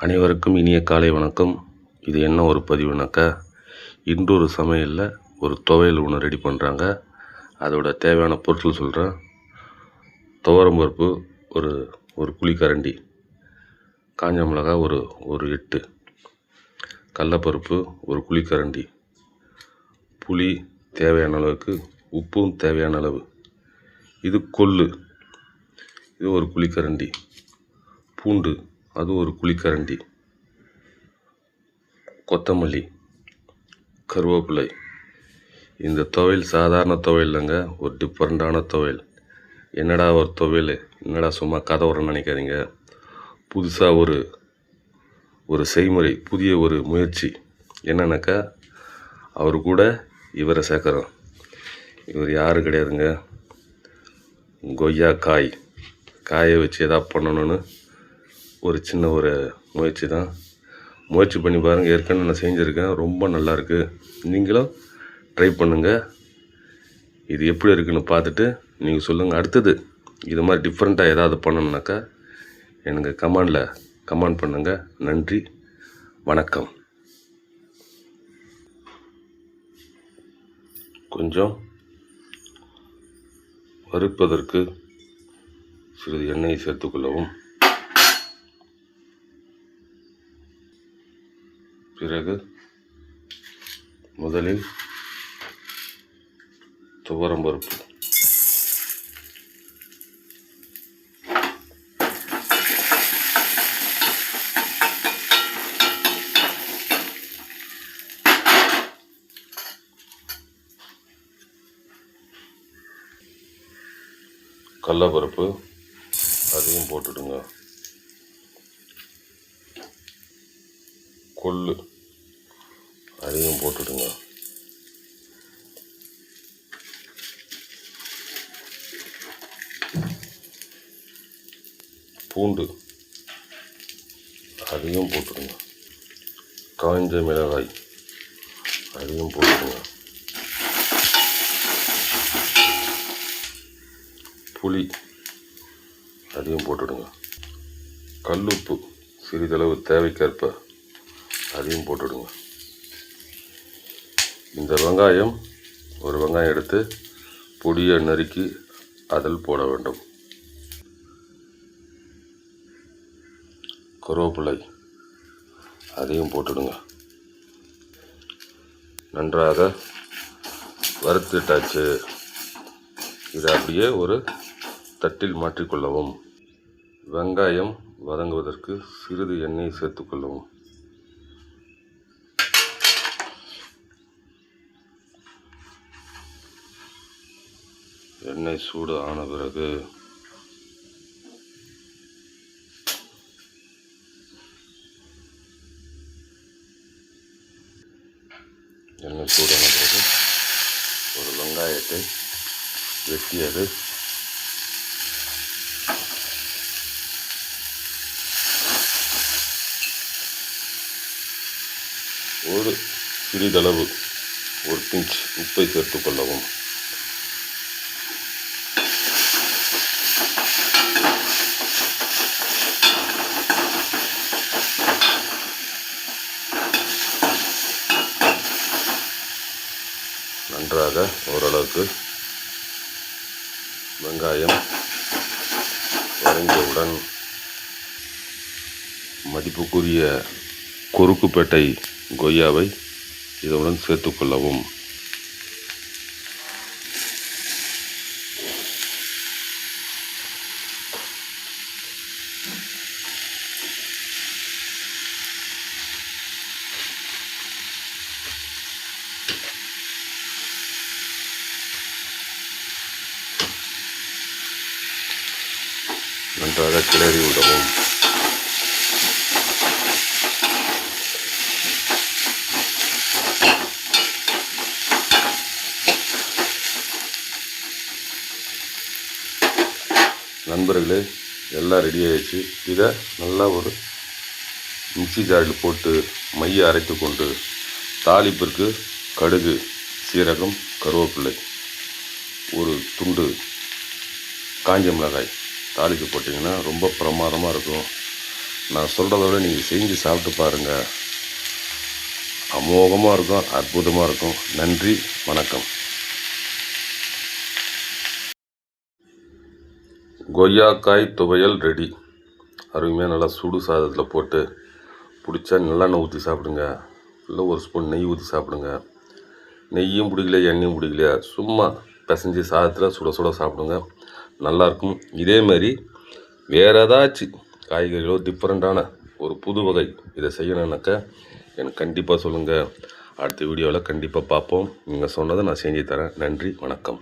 அனைவருக்கும் இனிய காலை வணக்கம். இது என்ன ஒரு பதிவுனாக்கா, இன்று ஒரு சமையலில் ஒரு துவையல் ஒன்று ரெடி பண்ணுறாங்க. அதோட தேவையான பொருட்கள் சொல்கிறேன். துவரம்பருப்பு ஒரு குழிக்கரண்டி, காஞ்ச மிளகா ஒரு 8, கடலப்பருப்பு ஒரு குழிக்கரண்டி, புளி தேவையான அளவுக்கு, உப்பும் தேவையான அளவு, இது கொள்ளு இது ஒரு குழிக்கரண்டி, பூண்டு அது ஒரு குழிக்கரண்டி, கொத்தமல்லி, கருவேப்பிலை. இந்த துவையல் சாதாரண துவையல் இல்லைங்க, ஒரு டிஃப்ரெண்ட்டான துவையல். என்னடா ஒரு துவையல், என்னடா சும்மா கதை வரணும்னு நினைக்காதீங்க. புதுசாக ஒரு செய்முறை, புதிய ஒரு முயற்சி. என்னன்னாக்கா, அவர் கூட இவரை சேர்க்குறோம். இவர் யாரும் கிடையாதுங்க, கொய்யா காயை வச்சு எதாவது பண்ணணும்னு ஒரு சின்ன முயற்சி தான். முயற்சி பண்ணி பாருங்கள். ஏற்கனவே நான் செஞ்சுருக்கேன், ரொம்ப நல்லாயிருக்கு. நீங்களும் ட்ரை பண்ணுங்கள். இது எப்படி இருக்குன்னு பார்த்துட்டு நீங்கள் சொல்லுங்கள். அடுத்தது இது மாதிரி டிஃப்ரெண்ட்டாக ஏதாவது பண்ணணுன்னாக்கா எனக்கு கமெண்ட் பண்ணுங்கள். நன்றி, வணக்கம். கொஞ்சம் வறுப்பதற்கு சிறிது எண்ணெய் சேர்த்துக்கொள்ளவும். பிறகு முதலில் துவரம்பருப்பு, கடலப்பருப்பு அதையும் போட்டுடுங்க. கொள்ளு அதையும் போட்டுடுங்க. பூண்டு அதையும் போட்டுடுங்க. காஞ்ச மிளகாய் அதையும் போட்டுடுங்க. புளி அதையும் போட்டுடுங்க. கல்லுப்பு சிறிதளவு தேவைக்கேற்ப அதையும் போட்டுடுங்க. இந்த ஒரு வெங்காயம் எடுத்து பொடியை நறுக்கி அதில் போட வேண்டும். கருவேப்பிலை அதையும் போட்டுடுங்க. நன்றாக வறுத்துட்டாச்சு. இதை அப்படியே ஒரு தட்டில் மாற்றிக்கொள்ளவும். வெங்காயம் வதங்குவதற்கு சிறிது எண்ணெய் சேர்த்துக்கொள்ளவும். எண்ணெய் சூடு ஆன பிறகு ஒரு வெங்காயத்தை வெட்டியது ஒரு சிறிதளவு 1 பிஞ்ச் உப்பை சேர்த்துக்கொள்ளவும். நன்றாக ஓரளவுக்கு வெங்காயம் வதங்கியவுடன் மதிப்புக்குரிய கொருக்குப்பேட்டை கொய்யாவை இதனுடன் சேர்த்துக்கொள்ளவும். நன்றாக கிளறி விடவும். நண்பர்களே, எல்லாம் ரெடி ஆகிடுச்சு. இதை நல்லா ஒரு மிக்ஸி ஜாரில் போட்டு மைய அரைத்து கொண்டு தாளிப்பிற்கு கடுகு, சீரகம், கருவேப்பிலை, ஒரு துண்டு காஞ்ச மிளகாய் தாளித்து போட்டிங்கன்னா ரொம்ப பிரமாதமாக இருக்கும். நான் சொல்கிறத விட நீங்கள் செஞ்சு சாப்பிட்டு பாருங்கள். அமோகமாக இருக்கும், அற்புதமாக இருக்கும். நன்றி, வணக்கம். கொய்யாக்காய் துவையல் ரெடி. அருமையாக நல்லா சுடு சாதத்தில் போட்டு பிடிச்சா நல்லெண்ணெய் ஊற்றி சாப்பிடுங்க, இல்லை ஒரு ஸ்பூன் நெய் ஊற்றி சாப்பிடுங்க. நெய்யும் பிடிக்கல எண்ணெயும் பிடிக்கலையா, சும்மா பிசைஞ்சு சாதத்தில் சுட சுட சாப்பிடுங்க, நல்லாயிருக்கும். இதேமாரி வேறு ஏதாச்சும் காய்கறிகளோ டிஃப்ரெண்ட்டான ஒரு புது வகை இதை செய்யணுன்னாக்கா எனக்கு கண்டிப்பாக சொல்லுங்கள். அடுத்த வீடியோவில் கண்டிப்பாக பார்ப்போம். நீங்கள் சொன்னதை நான் செஞ்சு தரேன். நன்றி, வணக்கம்.